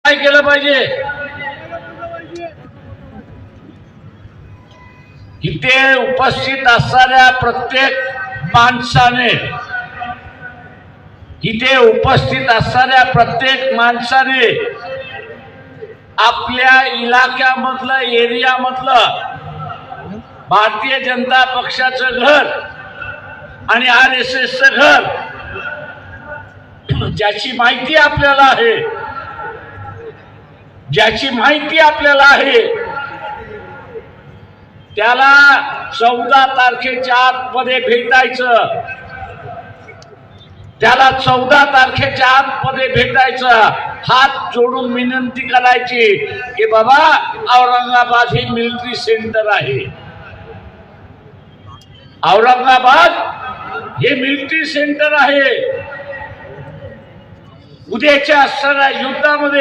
काय केलं पाहिजे? इथे उपस्थित असणाऱ्या प्रत्येक माणसाने आपल्या इलाक्यामधलं एरियामधलं भारतीय जनता पक्षाचं घर आणि RSSचं घर ज्याची माहिती आपल्याला आहे त्याला 14 तारखेच्या आतमध्ये भेटायचं. हात जोडून विनंती करायची की बाबा औरंगाबाद ही मिलिटरी सेंटर आहे. औरंगाबाद हे मिलिटरी सेंटर आहे. उद्याच्या असणाऱ्या युद्धामध्ये